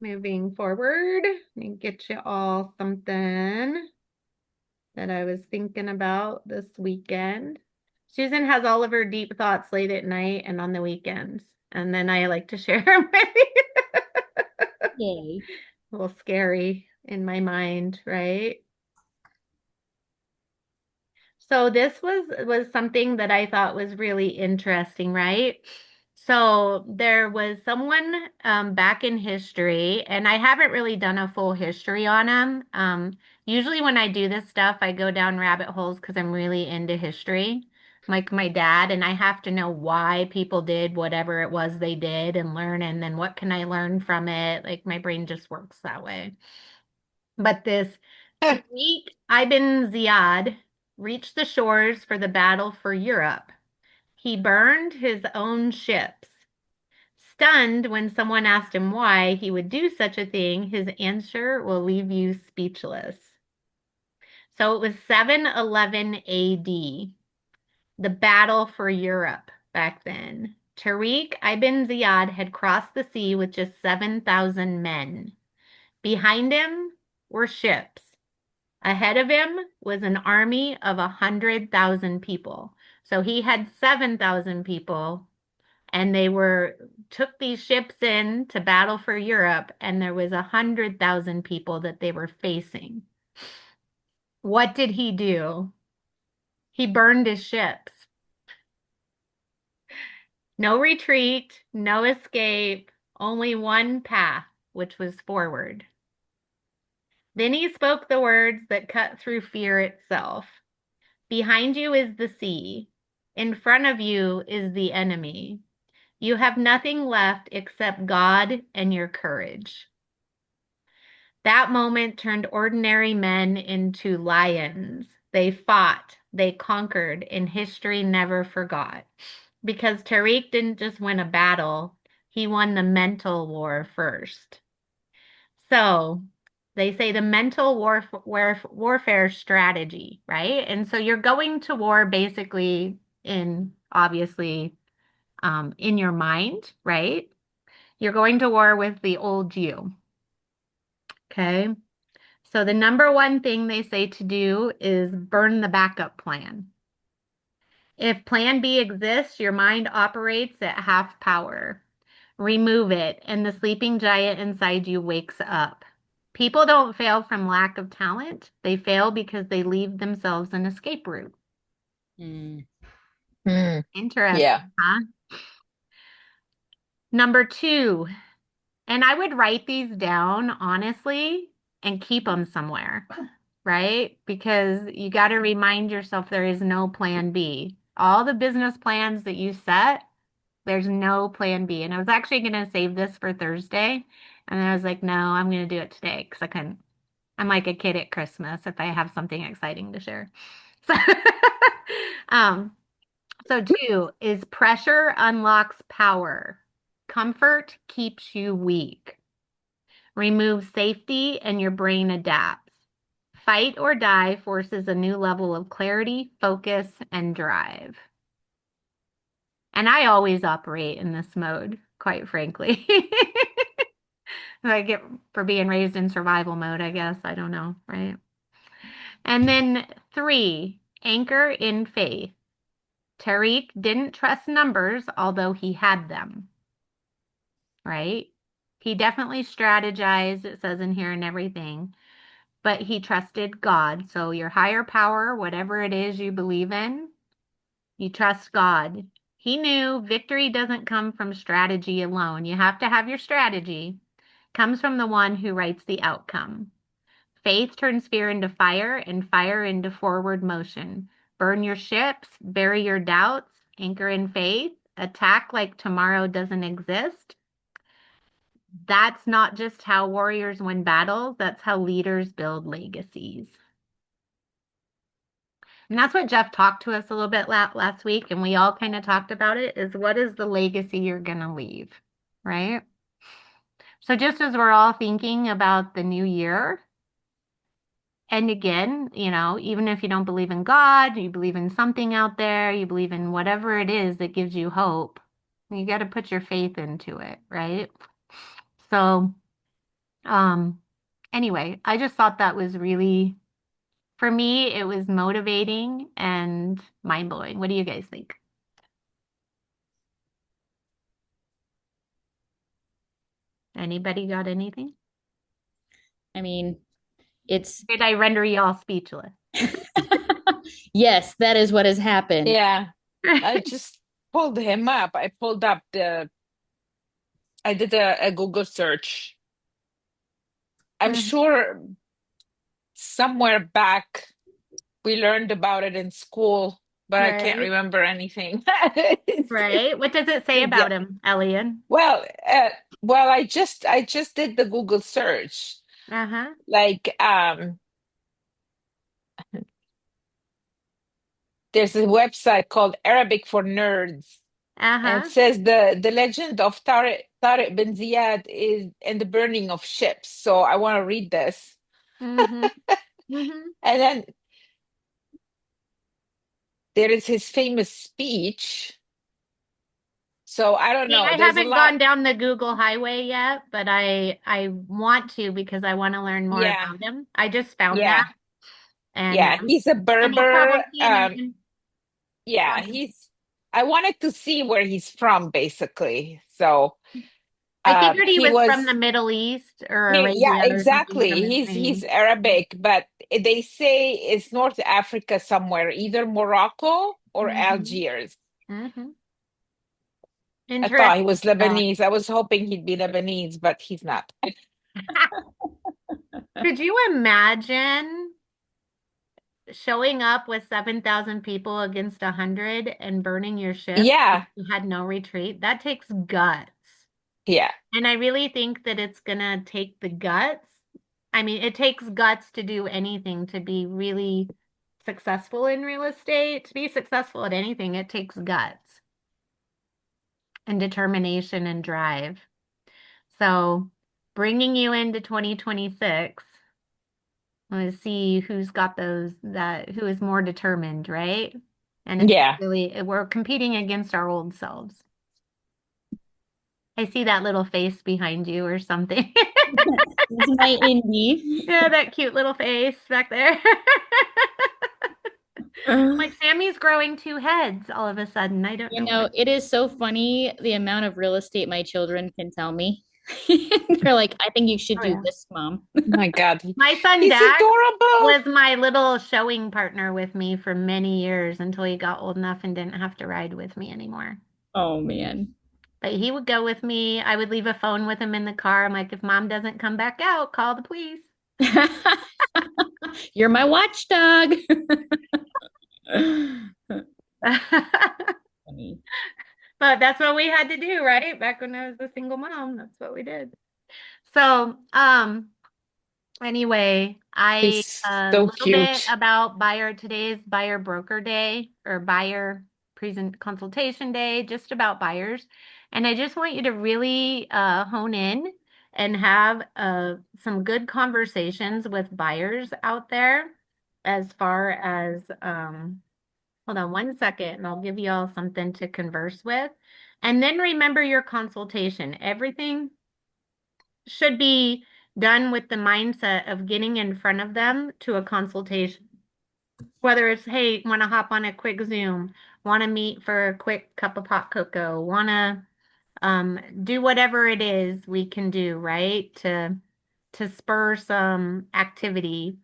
moving forward. Let me get you all something that I was thinking about this weekend. Susan has all of her deep thoughts late at night and on the weekends. And then I like to share them with you. Yay. A little scary in my mind, right? So this was something that I thought was really interesting, right? So there was someone back in history, and I haven't really done a full history on them. Usually when I do this stuff, I go down rabbit holes because I'm really into history, like my dad, and I have to know why people did whatever it was they did and learn, and then what can I learn from it? Like my brain just works that way. But this Tariq ibn Ziyad reached the shores for the battle for Europe. He burned his own ships. Stunned when someone asked him why he would do such a thing, his answer will leave you speechless. So it was 711 AD, the battle for Europe back then. Tariq ibn Ziyad had crossed the sea with just 7,000 men. Behind him were ships. Ahead of him was an army of 100,000 people. So he had 7,000 people, and they were took these ships in to battle for Europe, and there was 100,000 people that they were facing. What did he do? He burned his ships. No retreat, no escape, only one path, which was forward. Then he spoke the words that cut through fear itself. Behind you is the sea. In front of you is the enemy. You have nothing left except God and your courage. That moment turned ordinary men into lions. They fought, they conquered, and history never forgot. Because Tariq didn't just win a battle, he won the mental war first. So they say the mental warfare strategy, right? And so you're going to war basically in obviously in your mind, right? You're going to war with the old you. Okay. So the number one thing they say to do is burn the backup plan. If plan B exists, your mind operates at half power. Remove it, and the sleeping giant inside you wakes up. People don't fail from lack of talent. They fail because they leave themselves an escape route. Mm. Mm. Yeah. Interesting, huh? Number two, and I would write these down honestly and keep them somewhere, right? Because you got to remind yourself there is no plan B. All the business plans that you set, there's no plan B. And I was actually going to save this for Thursday. And then I was like, no, I'm going to do it today because I couldn't. I'm like a kid at Christmas if I have something exciting to share. So, um, so two is pressure unlocks power. Comfort keeps you weak. Remove safety and your brain adapts. Fight or die forces a new level of clarity, focus, and drive. And I always operate in this mode, quite frankly. I get for being raised in survival mode, I guess. I don't know, right? And then three, anchor in faith. Tariq didn't trust numbers, although he had them, right? He definitely strategized, it says in here and everything, but he trusted God. So your higher power, whatever it is you believe in, you trust God. He knew victory doesn't come from strategy alone. You have to have your strategy. It comes from the one who writes the outcome. Faith turns fear into fire and fire into forward motion. Burn your ships, bury your doubts, anchor in faith, attack like tomorrow doesn't exist. That's not just how warriors win battles, that's how leaders build legacies. And that's what Jeff talked to us a little bit last week, and we all kind of talked about it, is what is the legacy you're going to leave, right? So just as we're all thinking about the new year, and again, even if you don't believe in God, you believe in something out there, you believe in whatever it is that gives you hope, you got to put your faith into it, right? So Um, anyway, I just thought that was really, for me, it was motivating and mind-blowing. What do you guys think? Anybody got anything? I mean, it's Did I render y'all speechless? yes, that is what has happened. Yeah, I just pulled him up. I did a Google search. I'm Mhm. sure somewhere back we learned about it in school, but I can't Right, remember anything. right. What does it say Yeah. about him, Elliot? Well, I just did the Google search. Uh-huh. Like, there's a website called Arabic for Nerds, and it Uh-huh. says the legend of Tariq bin Ziyad is in the burning of ships. So I want to read this. Mm-hmm. Mm-hmm. And then there is his famous speech. So I don't See, know. I There's a haven't lot. gone down the Google highway yet, but I want to because I want to learn more Yeah, about him. I just found that, yeah, and yeah. He's a you'll Berber. probably see him again. Yeah, I wanted to see where he's from, basically. So I figured he he was from the was. Middle East or Yeah, Arabia or something from exactly. his He's name. Arabic, but they say it's North Africa somewhere, either Morocco or Mm-hmm. Algiers. Mm-hmm. I thought he Interesting was stuff. Lebanese. I was hoping he'd be Lebanese, but he's not. Could you imagine showing up with 7,000 people against 100 and burning your ship if Yeah, you had no retreat? That takes guts. yeah, And I really think that it's gonna take the guts. I mean, it takes guts to do anything, to be really successful in real estate. To be successful at anything, it takes guts and determination and drive. So, bringing you into 2026, let's see who's got those, that who is more determined, right? And it's yeah. really, we're competing against our old selves. I see that little face behind you or something. This might indeed. Yeah, that cute little face back there. Like Sammy's growing two heads all of a sudden. I don't You know why. know, it is so funny the amount of real estate my children can tell me. They're like, I think you should Oh do yeah. this, Mom. My God, My son he's Dax adorable. was my little showing partner with me for many years until he got old enough and didn't have to ride with me anymore. Oh man. But he would go with me. I would leave a phone with him in the car. I'm like, if mom doesn't come back out, call the police. You're my watchdog. Funny. But that's what we had to do, right? Back when I was a single mom, that's what we did. So, anyway, I He's a so little bit cute. about today's buyer broker day or buyer present consultation day, just about buyers. And I just want you to really hone in and have some good conversations with buyers out there as far as hold on one second and I'll give you all something to converse with. And then remember your consultation. Everything should be done with the mindset of getting in front of them to a consultation. Whether it's, hey, want to hop on a quick Zoom, want to meet for a quick cup of hot cocoa, want to do whatever it is we can do, right? To spur some activity.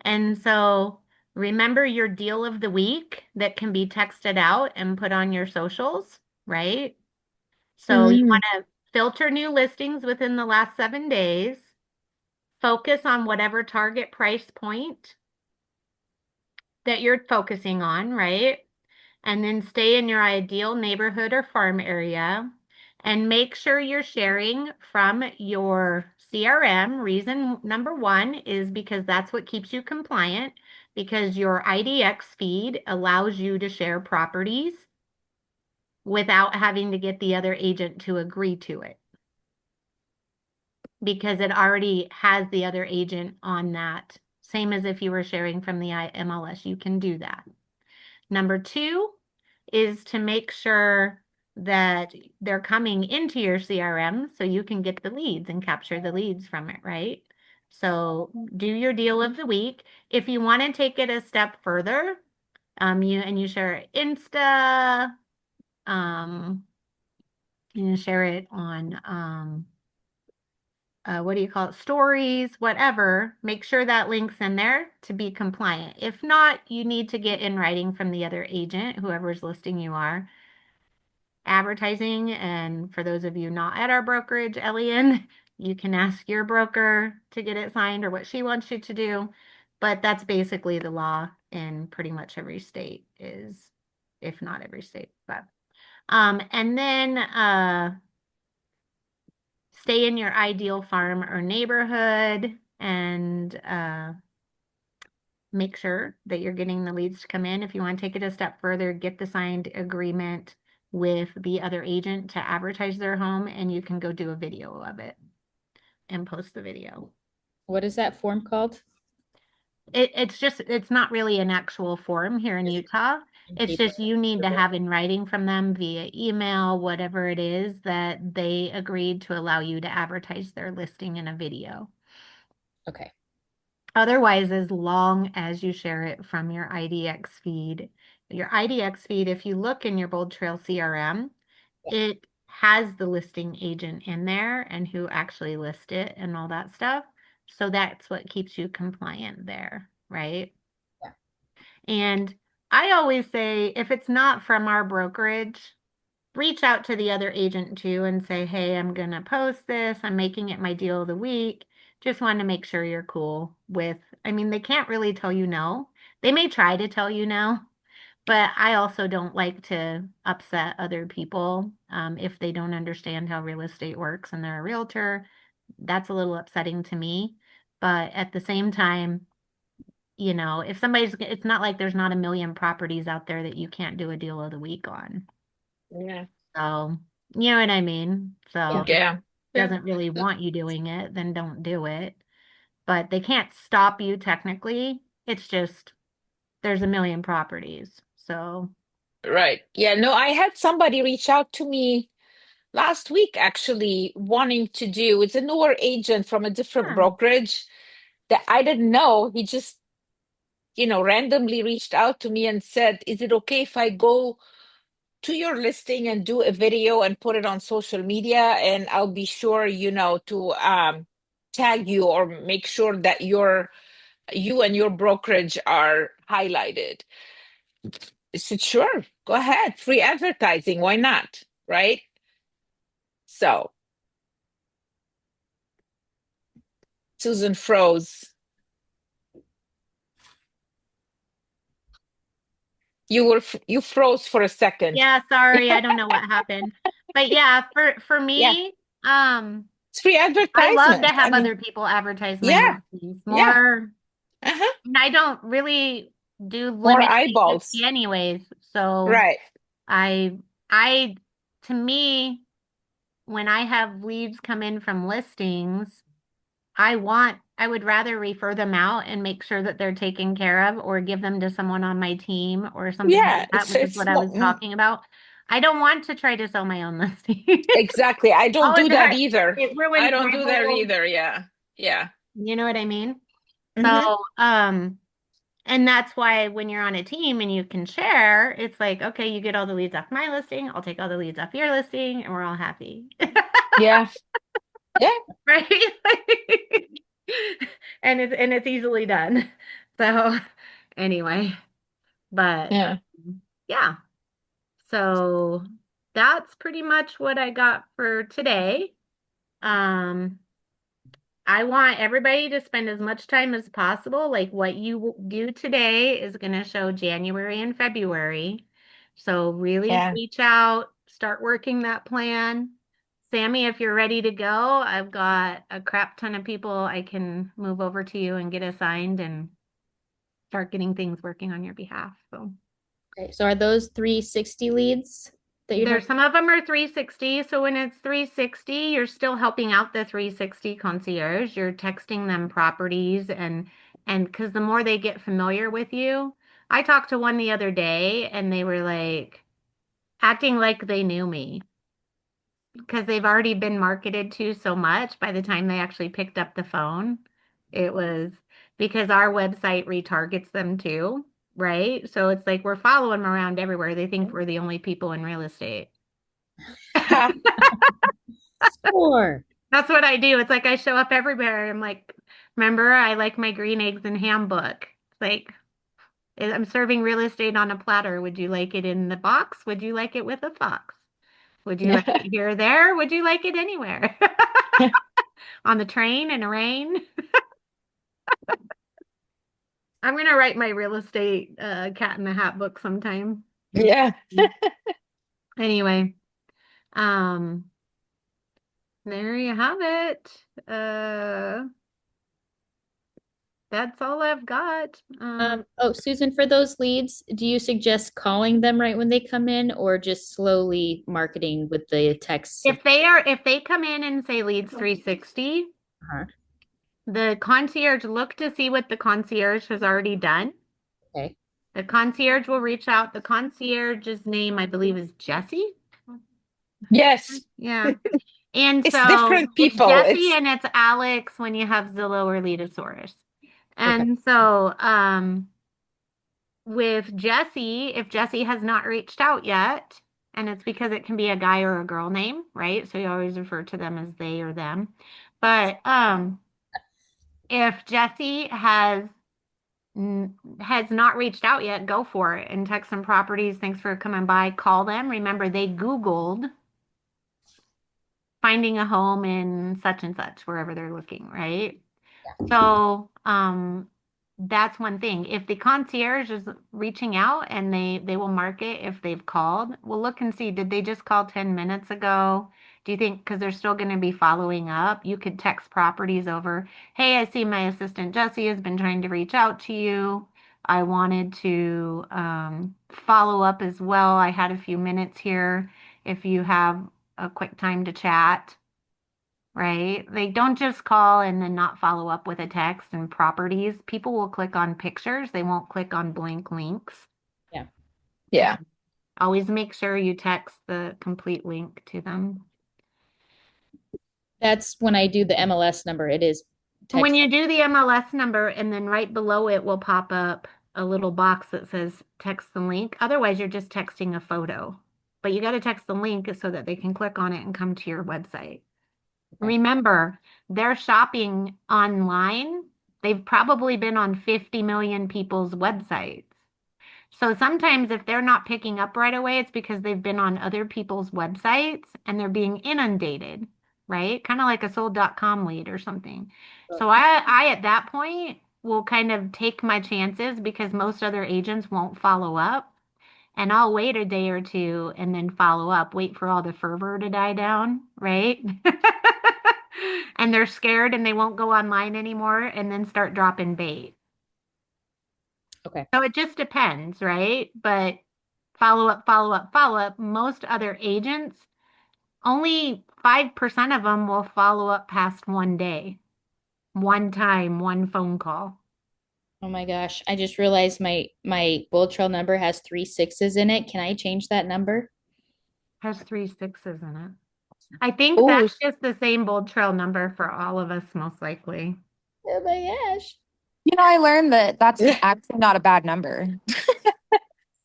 And so remember your deal of the week that can be texted out and put on your socials, right? So you Mhm. want to filter new listings within the last 7 days. Focus on whatever target price point that you're focusing on, right? And then stay in your ideal neighborhood or farm area. And make sure you're sharing from your CRM. Reason number one is because that's what keeps you compliant, because your IDX feed allows you to share properties without having to get the other agent to agree to it, because it already has the other agent on that. Same as if you were sharing from the MLS, you can do that. Number two is to make sure that they're coming into your CRM so you can get the leads and capture the leads from it, right? So do your deal of the week. If you want to take it a step further, you share Insta, um, you share it on what do you call it? Stories, whatever. Make sure that link's in there to be compliant. If not, you need to get in writing from the other agent, whoever's listing you are, advertising. And for those of you not at our brokerage, Elian, you can ask your broker to get it signed or what she wants you to do. But that's basically the law in pretty much every state is, if not every state, but and then stay in your ideal farm or neighborhood and make sure that you're getting the leads to come in. If you want to take it a step further, get the signed agreement with the other agent to advertise their home, and you can go do a video of it and post the video. What is that form called? It's not really an actual form here in Utah. It's just you need to have in writing from them via email, whatever it is, that they agreed to allow you to advertise their listing in a video. Okay. Otherwise, as long as you share it from your IDX feed, if you look in your Bold Trail CRM, it has the listing agent in there and who actually list it and all that stuff. So that's what keeps you compliant there, right? Yeah. And I always say if it's not from our brokerage, reach out to the other agent too and say, hey, I'm going to post this. I'm making it my deal of the week. Just want to make sure you're cool with, I mean, they can't really tell you no. They may try to tell you no, but I also don't like to upset other people if they don't understand how real estate works and they're a realtor. That's a little upsetting to me. But at the same time, if it's not like there's not a million properties out there that you can't do a deal of the week on. Yeah. So, you know what I mean? So if it Yeah. Yeah. doesn't really want you doing it, then don't do it. But they can't stop you technically. It's just there's a million properties. So, Right. Yeah. No, I had somebody reach out to me last week actually wanting to do, it's a newer agent from a different yeah. brokerage that I didn't know. He just, randomly reached out to me and said, is it okay if I go to your listing and do a video and put it on social media? And I'll be sure, to tag you or make sure that you and your brokerage are highlighted. I said, sure, go ahead. Free advertising. Why not? Right? So Susan froze. You froze for a second. Yeah, sorry, I don't know what happened. But yeah, for Yeah, me, it's free I love to advertisement. I have mean, other people advertise my yeah, listings yeah. more. Uh-huh. And I don't really do More limit agency eyeballs. anyways. So Right. I I to me, when I have leads come in from listings, I would rather refer them out and make sure that they're taken care of or give them to someone on my team or something Yeah, like that, which is it's what I more was talking about. I don't want to try to sell my own listing. exactly. I don't All of do that that, either. it I ruins don't my do that whole, either. Yeah. Yeah. you know what I mean? Hmm. So, and that's why when you're on a team and you can share, it's like, okay, you get all the leads off my listing, I'll take all the leads off your listing, and we're all happy. Yeah. Yeah. Right? And it's easily done. So anyway, but Yeah. yeah. So that's pretty much what I got for today. Um, I want everybody to spend as much time as possible. Like what you do today is going to show January and February. So really Yeah. reach out, start working that plan. Sammy, if you're ready to go, I've got a crap ton of people I can move over to you and get assigned and start getting things working on your behalf. So Okay. So are those 360 leads that you're there's talking? some of them are 360. So when it's 360, you're still helping out the 360 concierge. You're texting them properties and because the more they get familiar with you, I talked to one the other day and they were like, acting like they knew me because they've already been marketed to so much by the time they actually picked up the phone. It was because our website retargets them too, right? So it's like we're following them around everywhere. They think we're the only people in real estate. Score. That's what I do. It's like I show up everywhere. I'm like, remember, I like my green eggs and ham book. It's like, I'm serving real estate on a platter. Would you like it in the box? Would you like it with a fox? Would you like it here or there? Would you like it anywhere? On the train in the rain? I'm gonna write my real estate cat in the hat book sometime. Yeah. Anyway, um, there you have it. That's all I've got. Oh, Susan, for those leads, do you suggest calling them right when they come in or just slowly marketing with the text? If they come in and say leads 360, Uh-huh. the concierge look to see what the concierge has already done. Okay. The concierge will reach out. The concierge's name, I believe, is Jesse. Yes. Yeah. And It's so different it's people. Jesse and it's Alex when you have Zillow or Leadosaurus. Okay. And so with Jesse, if Jesse has not reached out yet, and it's because it can be a guy or a girl name, right? So you always refer to them as they or them. But if Jesse has not reached out yet, go for it and text some properties. Thanks for coming by. Call them. Remember, they Googled finding a home in such and such, wherever they're looking, right? So, that's one thing. If the concierge is reaching out and they will mark it if they've called, we'll look and see, did they just call 10 minutes ago? Do you think, because they're still going to be following up, you could text properties over, hey, I see my assistant Jesse has been trying to reach out to you. I wanted to follow up as well. I had a few minutes here. If you have a quick time to chat, right? They don't just call and then not follow up with a text and properties. People will click on pictures, they won't click on blank links. Yeah. Yeah. Always make sure you text the complete link to them. That's when I do the MLS number. It is When text. you do the MLS number and then right below it will pop up a little box that says text the link. Otherwise, you're just texting a photo. But you got to text the link so that they can click on it and come to your website. Okay. Remember, they're shopping online. They've probably been on 50 million people's websites. So sometimes if they're not picking up right away, it's because they've been on other people's websites and they're being inundated, right? Kind of like a sold.com lead or something. So I at that point will kind of take my chances because most other agents won't follow up. And I'll wait a day or two and then follow up, wait for all the fervor to die down, right? And they're scared and they won't go online anymore and then start dropping bait. Okay. So it just depends, right? But follow up, follow up, follow up. Most other agents, only 5% of them will follow up past one day, one time, one phone call. Oh my gosh. I just realized my Bold Trail number has 3 6s in it. Can I change that number? Has 3 6s in it. I think Oh, that's just the same Bold Trail number for all of us, most likely. Oh my gosh. I learned that that's actually not a bad number.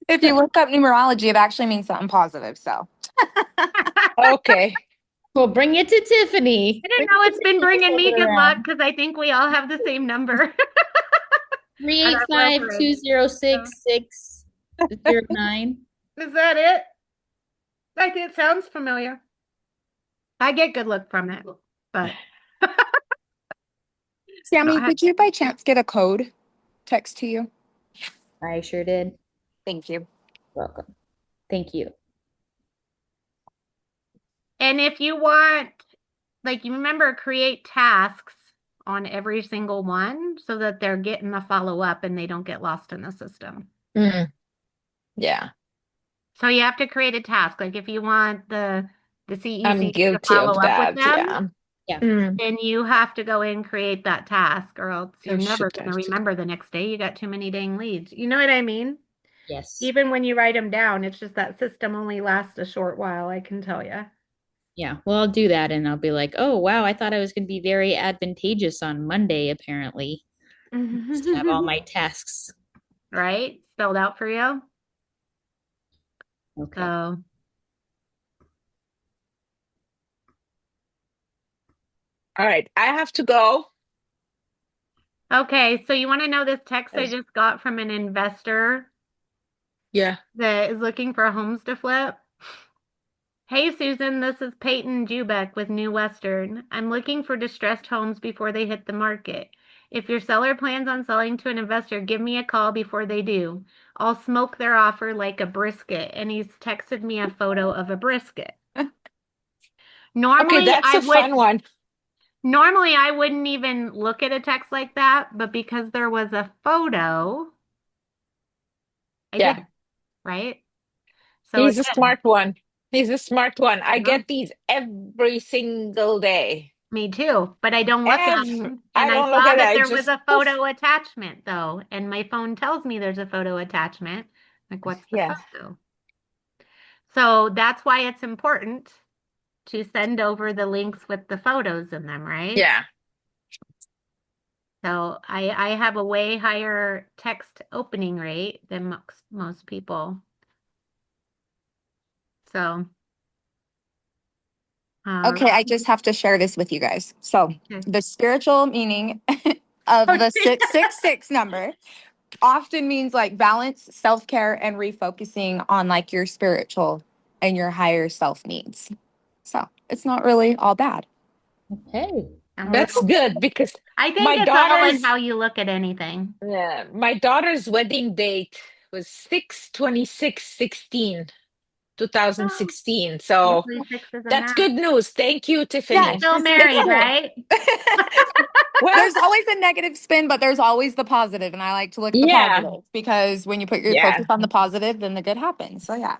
If you look up numerology, it actually means something positive. So, okay. Well, bring it to Tiffany. I don't know. It's been bringing me good luck Around. because I think we all have the same number. Three At eight our five brokerage. 206 609. Is that it? Like it sounds familiar. I get good luck from it, but Sammy, don't have. did you by chance get a code text to you? I sure did. Thank you. Welcome. Thank you. And if you want, like, you remember, create tasks on every single one so that they're getting the follow up and they don't get lost in the system. Mm. Yeah. So you have to create a task. Like if you want the I'm CEC to guilty follow of up with that. them, Yeah. Yeah. then you have to go in and create that task, or else you're Oh, never shoot. going to remember the next day. You got too many dang leads. You know what I mean? Yes. Even when you write them down, it's just that system only lasts a short while, I can tell you. Yeah. Well, I'll do that and I'll be like, oh, wow, I thought I was going to be very advantageous on Monday, apparently. Just have all my tasks. Right? Spelled out for you. Okay. So, All right, I have to go. okay, so you want to know this text I just got from an investor Yeah. that is looking for homes to flip? Hey Susan, this is Peyton Jubeck with New Western. I'm looking for distressed homes before they hit the market. If your seller plans on selling to an investor, give me a call before they do. I'll smoke their offer like a brisket. And he's texted me a photo of a brisket. Okay, Normally that's a fun one. normally I wouldn't even look at a text like that, but because there was a photo, I Yeah. did, right? So He's a again, smart one. He's a smart one. I yeah. get these every single day. Me too, but I don't look at them. I And I don't look saw at it. that I there was just a poof. photo attachment though, and my phone tells me there's a photo attachment. Like, what's the Yeah. photo? So that's why it's important to send over the links with the photos in them, right? Yeah. So I have a way higher text opening rate than most people. So, Okay, I just have to share this with you guys. So, okay. the spiritual meaning of Oh, the 666 number often means like balance, self care, and refocusing on like your spiritual and your higher self needs. So, it's not really all bad. Okay. That's good because I think my it's all in how daughter's you look at anything. my daughter's wedding date was 6/26/16, Oh, 2016. So usually six is a that's match. good news. Thank you, Yeah, Tiffany. Still it's married, good. right? Well, There's always a negative spin, but there's always the positive, and I like to look at the yeah. positive because when you put your Yeah. focus on the positive, then the good happens. So yeah.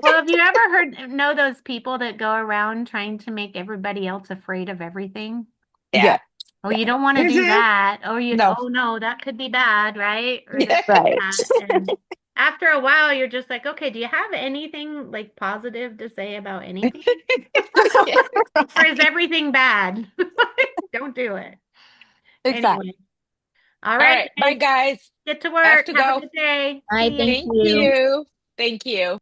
Well, have you ever know those people that go around trying to make everybody else afraid of everything? Yeah. Yeah. Oh, Yeah. you don't want to do Mhm. that. No. Oh no, that could be bad, right? Or this, Right. that. And after a while, you're just like, okay, do you have anything like positive to say about anything? Yeah. Or is everything bad? Don't do it. Exactly. Anyway, all All right, right. Bye, guys, guys. get to I have work. to Have a go. good day. All right. See ya. Thank Thank you. you. Thank you.